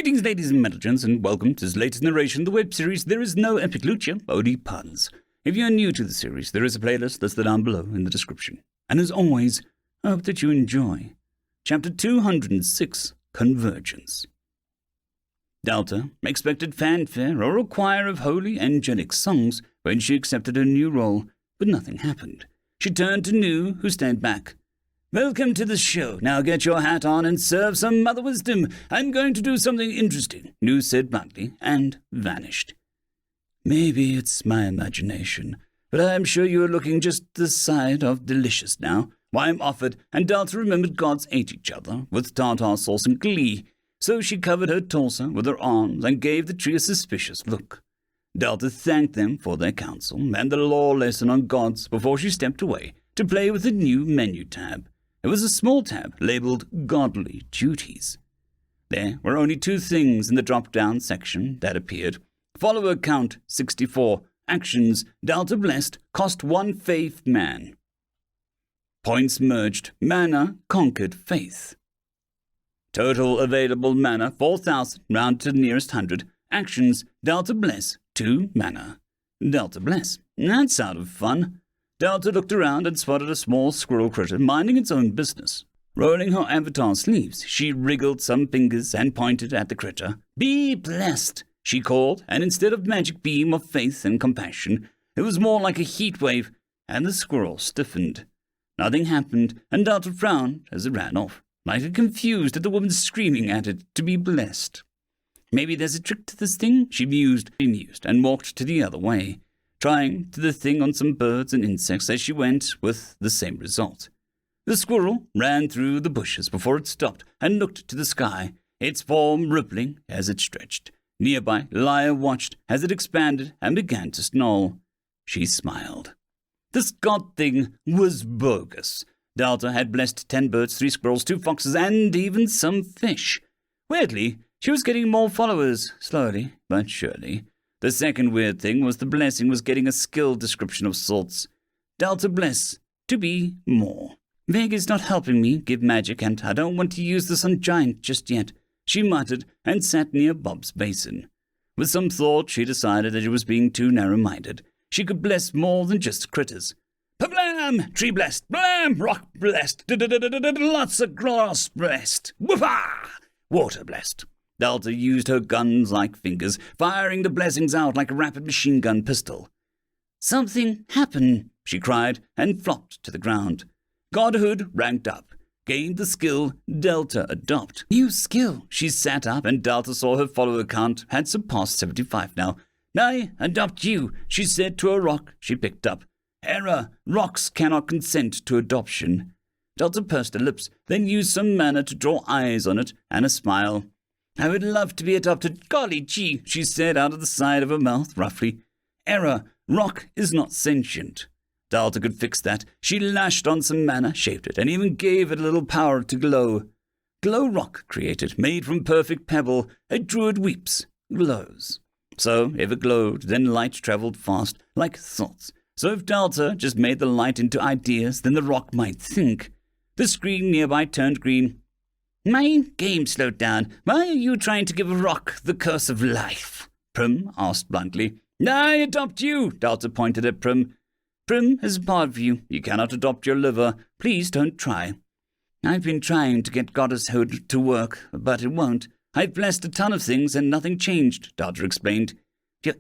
Greetings, ladies and gentlemen, and welcome to this latest narration of the web series There Is No Epic Lucha, only Puns. If you are new to the series, there is a playlist listed down below in the description. And as always, I hope that you enjoy. Chapter 206, Convergence. Delta expected fanfare or a choir of holy angelic songs when she accepted her new role, but nothing happened. She turned to Nu, who stayed back. Welcome to the show. Now get your hat on and serve some mother wisdom. I'm going to do something interesting, Nu said bluntly, and vanished. Maybe it's my imagination, but I'm sure you're looking just the side of delicious now. Wime offered, and Delta remembered gods ate each other with tartar sauce and glee, so she covered her torso with her arms and gave the tree a suspicious look. Delta thanked them for their counsel and the law lesson on gods before she stepped away to play with the new menu tab. It was a small tab labeled Godly Duties. There were only two things in the drop-down section that appeared. Follower count 64. Actions Delta blessed cost 1 faith man. Points merged. Mana conquered faith. Total available mana 4,000 round to the nearest 100. Actions Delta bless 2 mana. Delta bless. That sounded fun. Delta looked around and spotted a small squirrel critter minding its own business. Rolling her avatar sleeves, she wriggled some fingers and pointed at the critter. Be blessed, she called, and instead of magic beam of faith and compassion, it was more like a heat wave, and the squirrel stiffened. Nothing happened, and Delta frowned as it ran off, like it confused at the woman screaming at it to be blessed. Maybe there's a trick to this thing, she mused, and walked to the other way, trying to the thing on some birds and insects as she went, with the same result. The squirrel ran through the bushes before it stopped and looked to the sky, its form rippling as it stretched. Nearby, Lyra watched as it expanded and began to snarl. She smiled. This god thing was bogus. Delta had blessed 10 birds, 3 squirrels, 2 foxes, and even some fish. Weirdly, she was getting more followers, slowly but surely. The second weird thing was the blessing was getting a skill description of sorts. Delta bless, to be more. Vega's not helping me give magic, and I don't want to use this on Giant just yet, she muttered and sat near Bob's basin. With some thought, she decided that she was being too narrow-minded. She could bless more than just critters. Blam! Tree blessed. Blam! Rock blessed. Lots of grass blessed. Whoopah! Water blessed. Delta used her guns-like fingers, firing the blessings out like a rapid machine gun pistol. Something happened, she cried, and flopped to the ground. Godhood ranked up, gained the skill Delta Adopt. New skill. She sat up, and Delta saw her follower count had surpassed 75 now. I adopt you, she said to a rock she picked up. Error. Rocks cannot consent to adoption. Delta pursed her lips, then used some mana to draw eyes on it and a smile. I would love to be adopted. Golly gee, she said out of the side of her mouth roughly. Error. Rock is not sentient. Delta could fix that. She lashed on some mana, shaped it, and even gave it a little power to glow. Glow rock created, made from perfect pebble. A druid weeps, glows. So if it glowed, then light traveled fast, like thoughts. So if Delta just made the light into ideas, then the rock might think. The screen nearby turned green. My game slowed down. Why are you trying to give a rock the curse of life? Prim asked bluntly. I adopt you, Delta pointed at Prim. Prim is a part of you. You cannot adopt your liver. Please don't try. I've been trying to get goddesshood to work, but it won't. I've blessed a ton of things and nothing changed, Delta explained.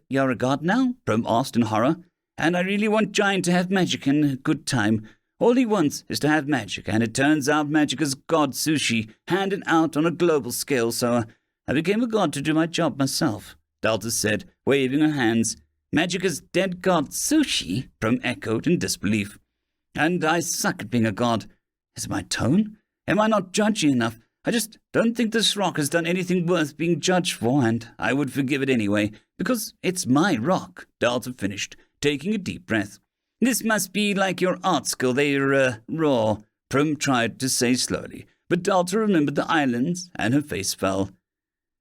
You're a god now? Prim asked in horror. And I really want Giant to have magic and a good time. All he wants is to have magic, and it turns out magic is god sushi, handed out on a global scale, so I became a god to do my job myself, Delta said, waving her hands. Magic is dead god sushi, Prim echoed in disbelief. And I suck at being a god. Is it my tone? Am I not judgy enough? I just don't think this rock has done anything worth being judged for, and I would forgive it anyway, because it's my rock, Delta finished, taking a deep breath. This must be like your art skill, they're, raw, Prim tried to say slowly, but Delta remembered the islands, and her face fell.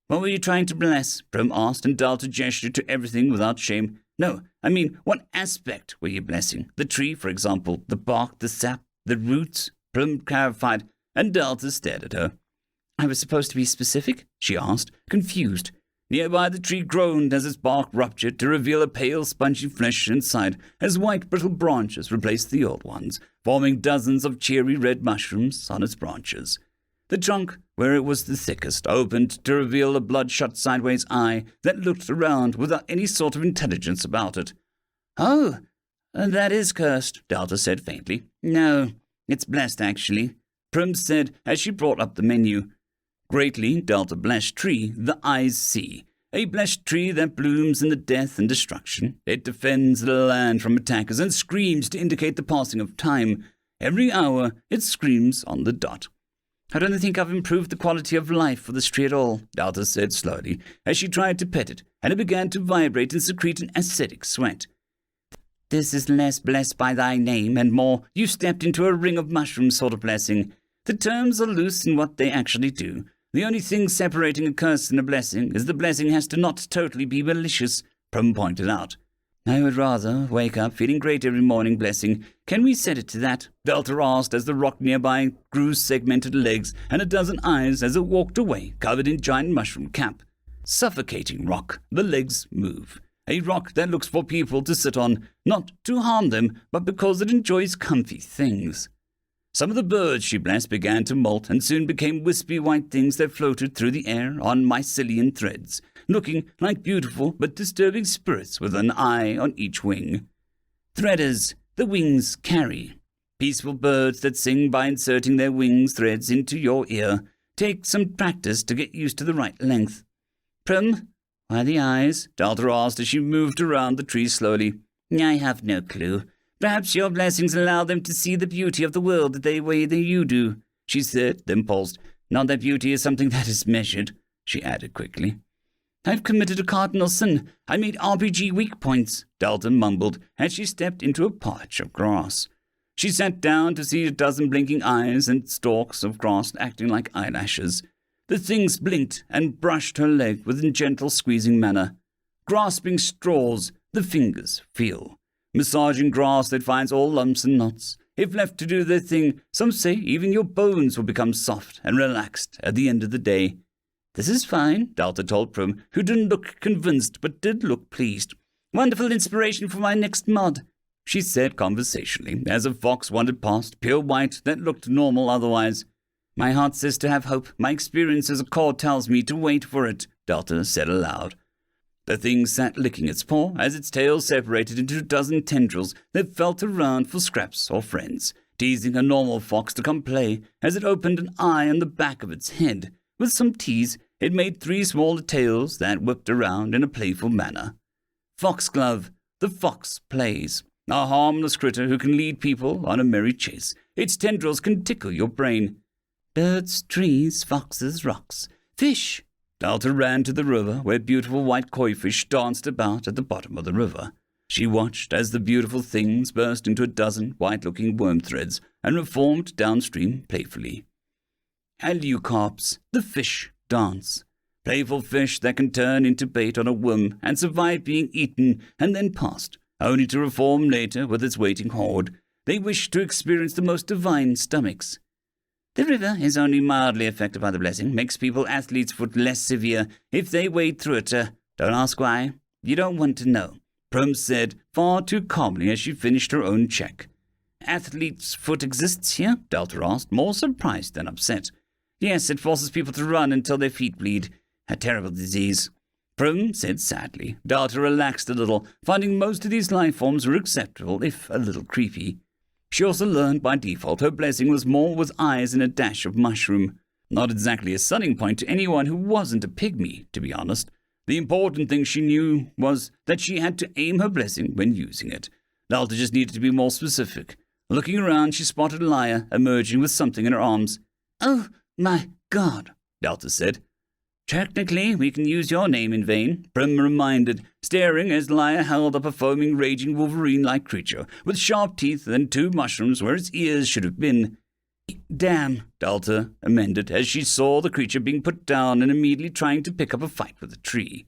What were you trying to bless? Prim asked, and Delta gestured to everything without shame. No, I mean, what aspect were you blessing? The tree, for example, the bark, the sap, the roots? Prim clarified, and Delta stared at her. I was supposed to be specific? She asked, confused. Nearby the tree groaned as its bark ruptured to reveal a pale, spongy flesh inside as white, brittle branches replaced the old ones, forming dozens of cheery red mushrooms on its branches. The trunk, where it was the thickest, opened to reveal a bloodshot sideways eye that looked around without any sort of intelligence about it. Oh, that is cursed, Delta said faintly. No, it's blessed, actually, Prim said as she brought up the menu. Greatly, Delta blessed tree, the eyes see. A blessed tree that blooms in the death and destruction. It defends the land from attackers and screams to indicate the passing of time. Every hour, it screams on the dot. I don't think I've improved the quality of life for this tree at all, Delta said slowly, as she tried to pet it, and it began to vibrate and secrete an ascetic sweat. This is less blessed by thy name, and more you stepped into a ring of mushrooms sort of blessing. The terms are loose in what they actually do. The only thing separating a curse and a blessing is the blessing has to not totally be malicious, Prum pointed out. I would rather wake up feeling great every morning, blessing. Can we set it to that? Delta asked as the rock nearby grew segmented legs and a dozen eyes as it walked away, covered in giant mushroom cap. Suffocating rock. The legs move. A rock that looks for people to sit on, not to harm them, but because it enjoys comfy things. Some of the birds she blessed began to molt and soon became wispy white things that floated through the air on mycelium threads, looking like beautiful but disturbing spirits with an eye on each wing. Threaders, the wings carry. Peaceful birds that sing by inserting their wings threads into your ear. Take some practice to get used to the right length. Prim, why the eyes? Delta asked as she moved around the tree slowly. I have no clue. Perhaps your blessings allow them to see the beauty of the world the way that you do, she said, then paused. Not that beauty is something that is measured, she added quickly. I've committed a cardinal sin. I made RPG weak points, Delta mumbled as she stepped into a patch of grass. She sat down to see a dozen blinking eyes and stalks of grass acting like eyelashes. The things blinked and brushed her leg with a gentle squeezing manner. Grasping straws, the fingers feel. Massaging grass that finds all lumps and knots. If left to do their thing, some say even your bones will become soft and relaxed at the end of the day. This is fine, Delta told Prim, who didn't look convinced but did look pleased. Wonderful inspiration for my next mod, she said conversationally, as a fox wandered past, pure white, that looked normal otherwise. My heart says to have hope. My experience as a cord tells me to wait for it, Delta said aloud. The thing sat licking its paw as its tail separated into a dozen tendrils that felt around for scraps or friends, teasing a normal fox to come play as it opened an eye on the back of its head. With some tease, it made 3 smaller tails that whipped around in a playful manner. Foxglove, the fox plays. A harmless critter who can lead people on a merry chase. Its tendrils can tickle your brain. Birds, trees, foxes, rocks, fish. Delta ran to the river, where beautiful white koi fish danced about at the bottom of the river. She watched as the beautiful things burst into a dozen white-looking worm threads and reformed downstream playfully. Alucarps, the fish, dance. Playful fish that can turn into bait on a whim and survive being eaten and then passed, only to reform later with its waiting horde. They wish to experience the most divine stomachs. The river is only mildly affected by the blessing, makes people athletes' foot less severe if they wade through it. Don't ask why. You don't want to know, Prum said far too calmly as she finished her own check. Athlete's foot exists here? Delta asked, more surprised than upset. Yes, it forces people to run until their feet bleed. A terrible disease. Prum said sadly. Delta relaxed a little, finding most of these life forms were acceptable, if a little creepy. She also learned by default her blessing was more with eyes and a dash of mushroom. Not exactly a selling point to anyone who wasn't a pygmy, to be honest. The important thing she knew was that she had to aim her blessing when using it. Delta just needed to be more specific. Looking around, she spotted Lyra emerging with something in her arms. Oh, my God, Delta said. Technically, we can use your name in vain, Prim reminded, staring as Lyra held up a foaming, raging Wolverine-like creature, with sharp teeth and 2 mushrooms where its ears should have been. Damn, Delta amended, as she saw the creature being put down and immediately trying to pick up a fight with a tree.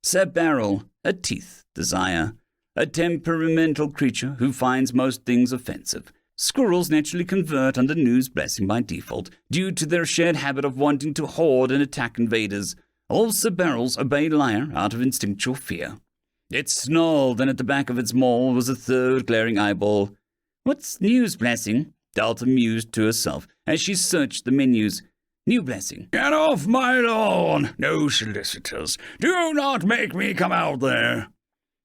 Sabarrel, a teeth desire. A temperamental creature who finds most things offensive. Squirrels naturally convert under Nu's blessing by default, due to their shared habit of wanting to hoard and attack invaders. All Sbarrels obey Lyre out of instinctual fear. It snarled, and at the back of its maw was a third glaring eyeball. "What's Nu's blessing?" Delta mused to herself as she searched the menus. New blessing. "Get off my lawn! No solicitors! Do not make me come out there!"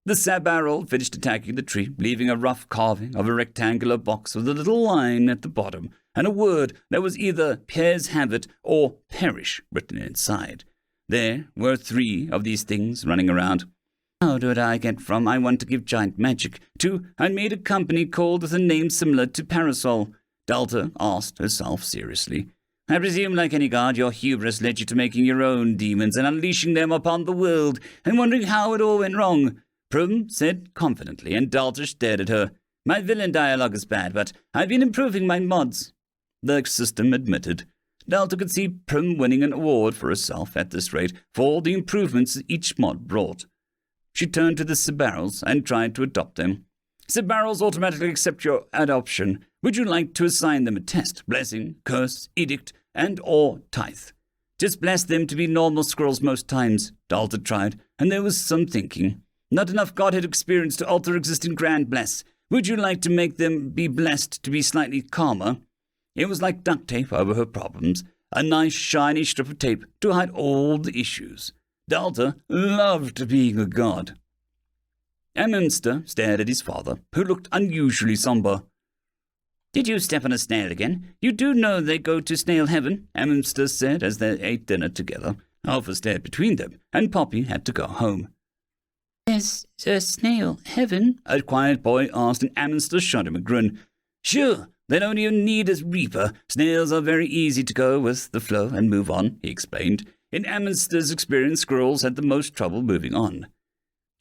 The Sbarrel finished attacking the tree, leaving a rough carving of a rectangular box with a little line at the bottom, and a word that was either Pears have it or perish written inside. There were 3 of these things running around. How did I get from "I want to give giant magic" to "I made a company called with a name similar to Parasol"? Delta asked herself seriously. "I presume, like any god, your hubris led you to making your own demons and unleashing them upon the world, and wondering how it all went wrong," Prum said confidently, and Delta stared at her. "My villain dialogue is bad, but I've been improving my mods," the system admitted. Delta could see Prum winning an award for herself at this rate for the improvements each mod brought. She turned to the Sbarrels and tried to adopt them. "Sbarrels automatically accept your adoption. Would you like to assign them a test, blessing, curse, edict, and or tithe? Just bless them to be normal squirrels most times," Delta tried, and there was some thinking. "Not enough godhead experience to alter existing grand bless. Would you like to make them be blessed to be slightly calmer?" It was like duct tape over her problems, a nice shiny strip of tape to hide all the issues. Delta loved being a god. Amminster stared at his father, who looked unusually somber. "Did you step on a snail again? You do know they go to snail heaven," Amminster said as they ate dinner together. Alpha stared between them, and Poppy had to go home. "There's a snail heaven?" a quiet boy asked, and Amminster shot him a grin. "Sure, they don't even need a reaper. Snails are very easy to go with the flow and move on," he explained. In Amminster's experience, squirrels had the most trouble moving on.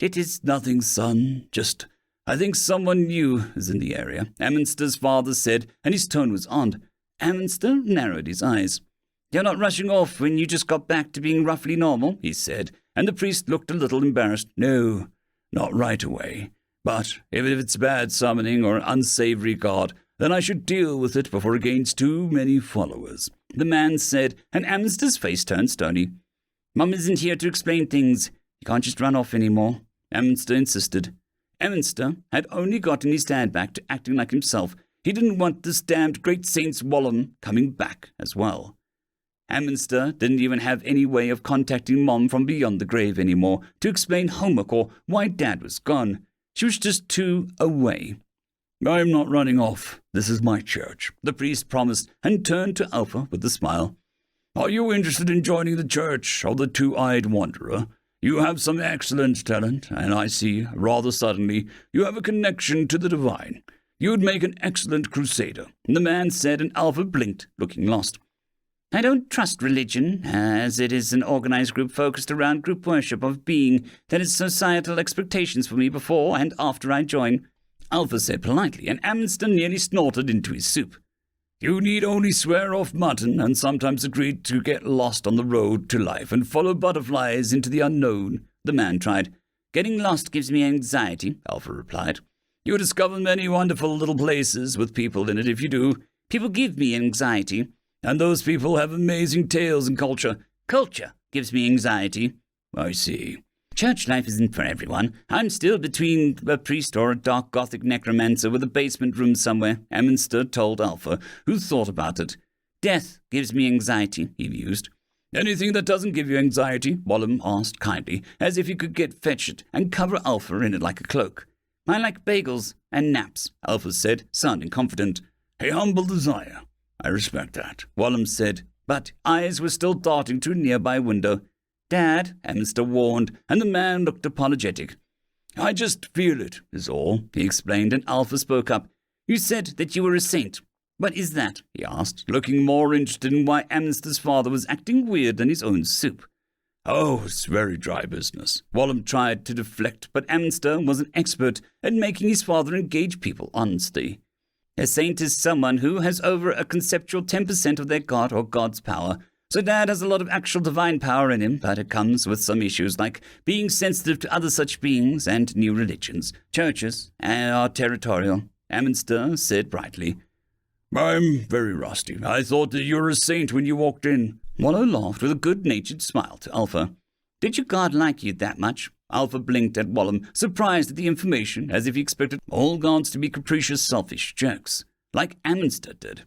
"It is nothing, son. Just, I think someone new is in the area," Amminster's father said, and his tone was odd. Amminster narrowed his eyes. "You're not rushing off when you just got back to being roughly normal," he said, and the priest looked a little embarrassed. "No, not right away. But if it's bad summoning or unsavory god, then I should deal with it before it gains too many followers," the man said, and Amminster's face turned stony. "Mum isn't here to explain things. You can't just run off anymore," Amminster insisted. Amminster had only gotten his dad back to acting like himself. He didn't want this damned great saint's Wallum coming back as well. Amminster didn't even have any way of contacting Mom from beyond the grave anymore to explain homework or why Dad was gone. She was just too away. "I'm not running off. This is my church," the priest promised, and turned to Alpha with a smile. "Are you interested in joining the church of the Two-Eyed Wanderer? You have some excellent talent, and I see, rather suddenly, you have a connection to the divine. You'd make an excellent crusader," the man said, and Alpha blinked, looking lost. "I don't trust religion, as it is an organized group focused around group worship of being that is societal expectations for me before and after I join," Alpha said politely, and Amminster nearly snorted into his soup. "You need only swear off mutton and sometimes agree to get lost on the road to life and follow butterflies into the unknown," the man tried. "Getting lost gives me anxiety," Alpha replied. "You discover many wonderful little places with people in it if you do." "People give me anxiety." "And those people have amazing tales and culture." "Culture gives me anxiety." "I see." "Church life isn't for everyone. I'm still between a priest or a dark gothic necromancer with a basement room somewhere," Amminster told Alpha, who thought about it. "Death gives me anxiety," he mused. "Anything that doesn't give you anxiety?" Wallum asked kindly, as if he could get fetched and cover Alpha in it like a cloak. "I like bagels and naps," Alpha said, sounding confident. "A humble desire. I respect that," Wallum said, but eyes were still darting to a nearby window. "Dad," Amminster warned, and the man looked apologetic. "I just feel it, is all," he explained, and Alpha spoke up. "You said that you were a saint. What is that?" he asked, looking more interested in why Amminster's father was acting weird than his own soup. "Oh, it's very dry business." Wallum tried to deflect, but Amminster was an expert at making his father engage people honestly. "A saint is someone who has over a conceptual 10% of their god or god's power. So Dad has a lot of actual divine power in him, but it comes with some issues like being sensitive to other such beings and new religions. Churches are territorial," Amminster said brightly. I'm very rusty. I thought that you were a saint when you walked in. Wallow laughed with a good-natured smile to Alpha. Did your god like you that much? Alpha blinked at Wallum, surprised at the information, as if he expected all gods to be capricious, selfish jerks, like Amundsen did.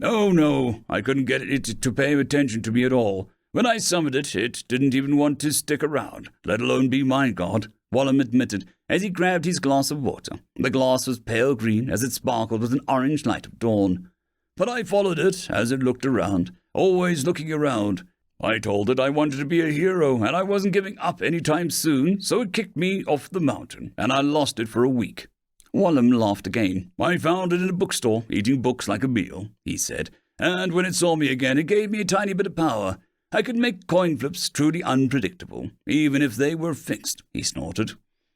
Oh, no, I couldn't get it to pay attention to me at all. When I summoned it, it didn't even want to stick around, let alone be my god, Wallum admitted, as he grabbed his glass of water. The glass was pale green, as it sparkled with an orange light of dawn. But I followed it as it looked around, always looking around. I told it I wanted to be a hero, and I wasn't giving up any time soon, so it kicked me off the mountain, and I lost it for a week. Wallum laughed again. I found it in a bookstore, eating books like a meal, he said, and when it saw me again, it gave me a tiny bit of power. I could make coin flips truly unpredictable, even if they were fixed, he snorted.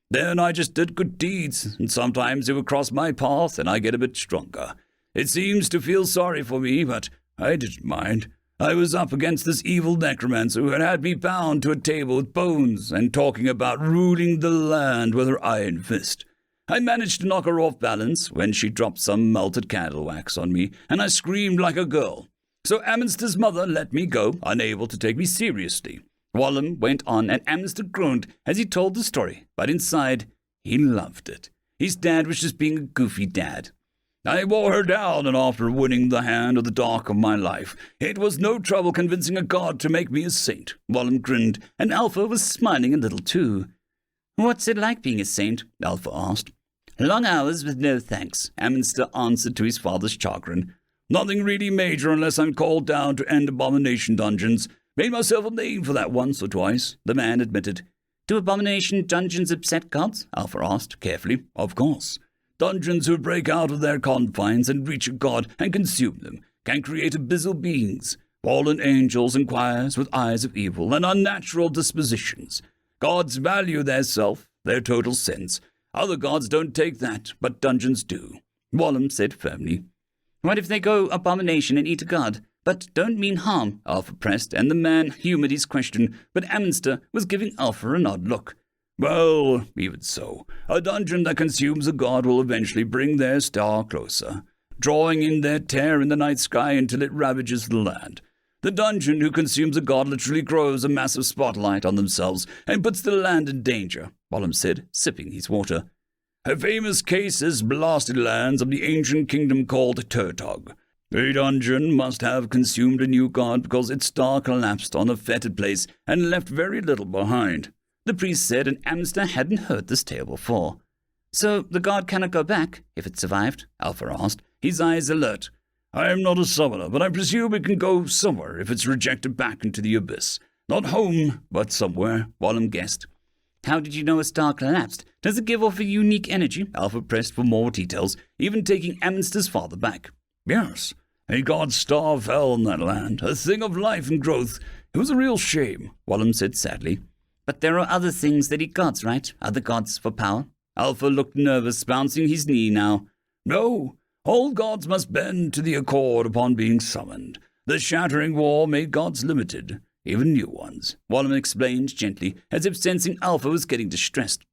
Then I just did good deeds, and sometimes it would cross my path, and I get a bit stronger. It seems to feel sorry for me, but I didn't mind. I was up against this evil necromancer who had me bound to a table with bones and talking about ruling the land with her iron fist. I managed to knock her off balance when she dropped some melted candle wax on me, and I screamed like a girl. So Amundsen's mother let me go, unable to take me seriously. Wallum went on, and Amundsen groaned as he told the story, but inside, he loved it. His dad was just being a goofy dad. I wore her down, and after winning the hand of the dark of my life, it was no trouble convincing a god to make me a saint. Wallum grinned, and Alpha was smiling a little too. What's it like being a saint? Alpha asked. Long hours with no thanks, Amundsen answered to his father's chagrin. Nothing really major unless I'm called down to end abomination dungeons. Made myself a name for that once or twice, the man admitted. Do abomination dungeons upset gods? Alpha asked, carefully. Of course. Dungeons who break out of their confines and reach a god and consume them can create abyssal beings, fallen angels and choirs with eyes of evil and unnatural dispositions. Gods value their self, their total sense. Other gods don't take that, but dungeons do. Wallum said firmly. What if they go abomination and eat a god, but don't mean harm? Alpha pressed, and the man humoured his question, but Amundsen was giving Alpha an odd look. Well, even so, a dungeon that consumes a god will eventually bring their star closer, drawing in their tear in the night sky until it ravages the land. The dungeon who consumes a god literally grows a massive spotlight on themselves and puts the land in danger, Wallum said, sipping his water. A famous case is blasted lands of the ancient kingdom called Ch.206. A dungeon must have consumed a new god because its star collapsed on a fetid place and left very little behind. The priest said, and Amundsen hadn't heard this tale before. So the god cannot go back, if it survived? Alpha asked, his eyes alert. I am not a summoner, but I presume it can go somewhere if it's rejected back into the abyss. Not home, but somewhere, Wallum guessed. How did you know a star collapsed? Does it give off a unique energy? Alpha pressed for more details, even taking Amundsen's father back. Yes, a god's star fell on that land, a thing of life and growth. It was a real shame, Wallum said sadly. But there are other things that eat gods, right? Other gods for power? Alpha looked nervous, bouncing his knee now. No, all gods must bend to the accord upon being summoned. The shattering war made gods limited, even new ones, Wallum explained gently, as if sensing Alpha was getting distressed.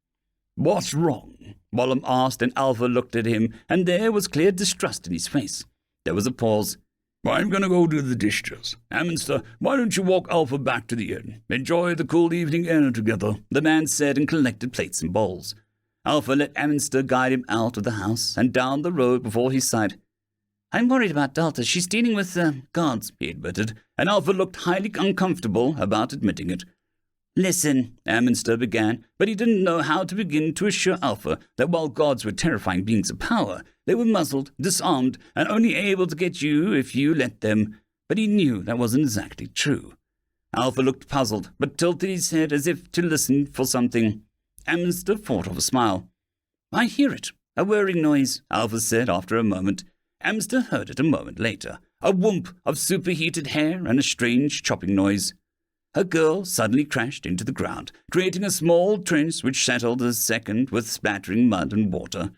What's wrong? Wallum asked, and Alpha looked at him, and there was clear distrust in his face. There was a pause. I'm going to go do the dishes. Amundsen, why don't you walk Alpha back to the inn? Enjoy the cool evening air together, the man said, and collected plates and bowls. Alpha let Amundsen guide him out of the house and down the road before he sighed. I'm worried about Delta. She's dealing with gods, he admitted, and Alpha looked highly uncomfortable about admitting it. Listen, Amundsen began, but he didn't know how to begin to assure Alpha that while gods were terrifying beings of power, they were muzzled, disarmed, and only able to get you if you let them. But he knew that wasn't exactly true. Alpha looked puzzled, but tilted his head as if to listen for something. Amundsen fought off a smile. I hear it. A whirring noise, Alpha said after a moment. Amundsen heard it a moment later. A whoomp of superheated hair and a strange chopping noise. A girl suddenly crashed into the ground, creating a small trench which settled a second with splattering mud and water.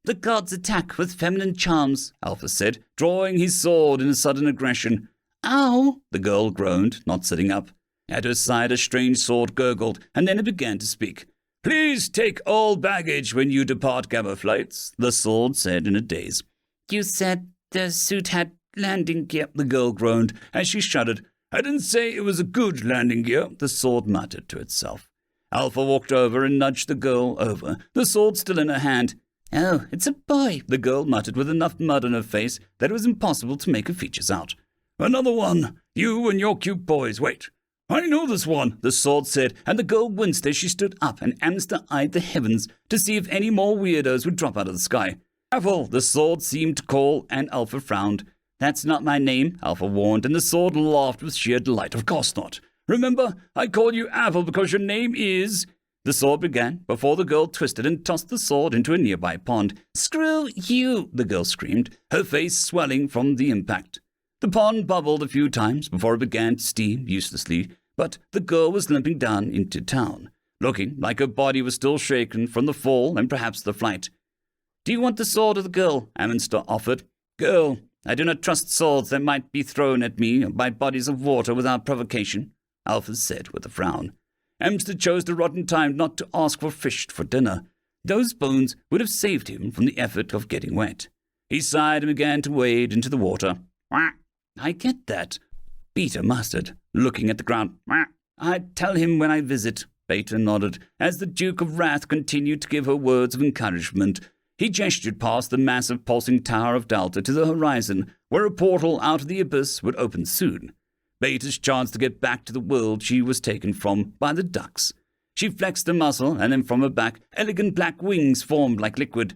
The gods attack with feminine charms, Alpha said, drawing his sword in a sudden aggression. Ow! The girl groaned, not sitting up. At her side a strange sword gurgled, and then it began to speak. Please take all baggage when you depart gamma flights, the sword said in a daze. You said The suit had landing gear, the girl groaned as she shuddered. I didn't say it was a good landing gear, the sword muttered to itself. Alpha walked over and nudged the girl over, the sword still in her hand. Oh, it's a boy, the girl muttered with enough mud on her face that it was impossible to make her features out. Another one. You and your cute boys. Wait. I know this one, the sword said, and the girl winced as she stood up and Amster-eyed the heavens to see if any more weirdos would drop out of the sky. Apple, the sword seemed to call, and Alpha frowned. That's not my name, Alpha warned, and the sword laughed with sheer delight. Of course not. Remember, I call you Apple because your name is... The sword began, before the girl twisted and tossed the sword into a nearby pond. Screw you, the girl screamed, her face swelling from the impact. The pond bubbled a few times before it began to steam uselessly, but the girl was limping down into town, looking like her body was still shaken from the fall and perhaps the flight. Do you want the sword or the girl? Amster offered. Girl, I do not trust swords that might be thrown at me by bodies of water without provocation, Alpha said with a frown. Amster chose the rotten time not to ask for fish for dinner. Those bones would have saved him from the effort of getting wet. He sighed and began to wade into the water. I get that, Beta muttered, looking at the ground. I'd tell him when I visit, Beta nodded, as the Duke of Wrath continued to give her words of encouragement. He gestured past the massive pulsing tower of Delta to the horizon, where a portal out of the abyss would open soon. Beta's chance to get back to the world she was taken from by the ducks. She flexed a muscle, and then from her back, elegant black wings formed like liquid.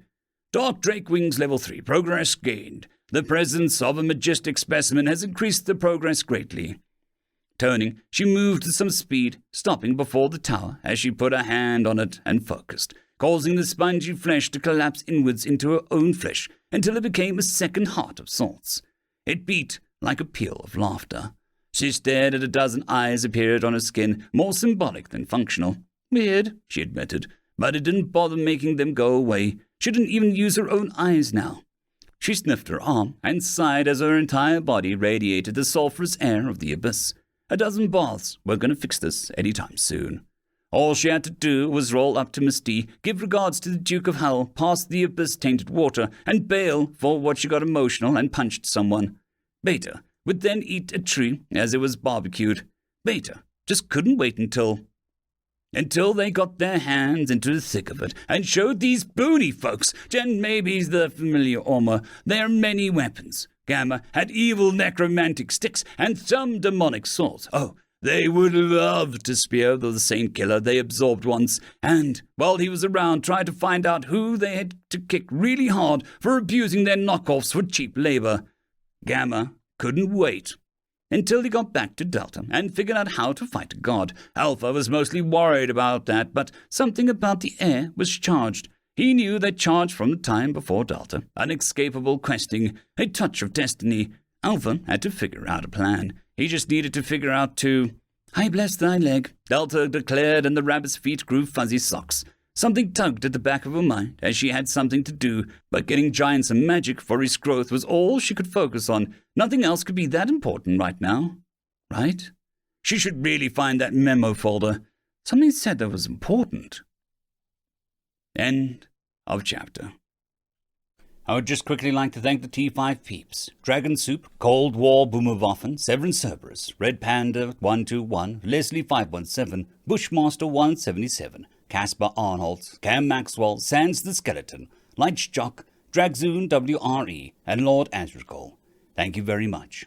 Dark Drake Wings Level 3, progress gained. The presence of a majestic specimen has increased the progress greatly. Turning, she moved at some speed, stopping before the tower as she put her hand on it and focused, causing the spongy flesh to collapse inwards into her own flesh until it became a second heart of sorts. It beat like a peal of laughter. She stared at a dozen eyes appeared on her skin, more symbolic than functional. Weird, she admitted, but it didn't bother making them go away. She didn't even use her own eyes now. She sniffed her arm and sighed as her entire body radiated the sulphurous air of the abyss. A dozen baths were going to fix this any time soon. All she had to do was roll up to Miss D, give regards to the Duke of Hell, pass the abyss-tainted water, and bail for what she got emotional and punched someone. Beta would then eat a tree as it was barbecued. Beta just couldn't wait until they got their hands into the thick of it and showed these booty folks, and maybe the familiar armor, their many weapons. Gamma had evil necromantic sticks and some demonic swords. Oh, they would love to spear the saint killer they absorbed once, and, while he was around, try to find out who they had to kick really hard for abusing their knockoffs for cheap labor. Gamma couldn't wait until he got back to Delta and figured out how to fight a god. Alpha was mostly worried about that, but something about the air was charged. He knew that charge from the time before Delta. Unescapable questing, a touch of destiny. Alpha had to figure out a plan. He just needed to figure out I bless thy leg, Delta declared, and the rabbit's feet grew fuzzy socks. Something tugged at the back of her mind as she had something to do, but getting Giant some magic for his growth was all she could focus on. Nothing else could be that important right now. Right? She should really find that memo folder. Something said that was important. End of chapter. I would just quickly like to thank the T5 peeps. Dragon Soup, Cold War Boomerwaffen, Severin Cerberus, Red Panda 121, Leslie 517, Bushmaster 177, Caspar Arnold, Cam Maxwell, Sans the Skeleton, Lightjock, Dragzoon WRE, and Lord Azrakal. Thank you very much.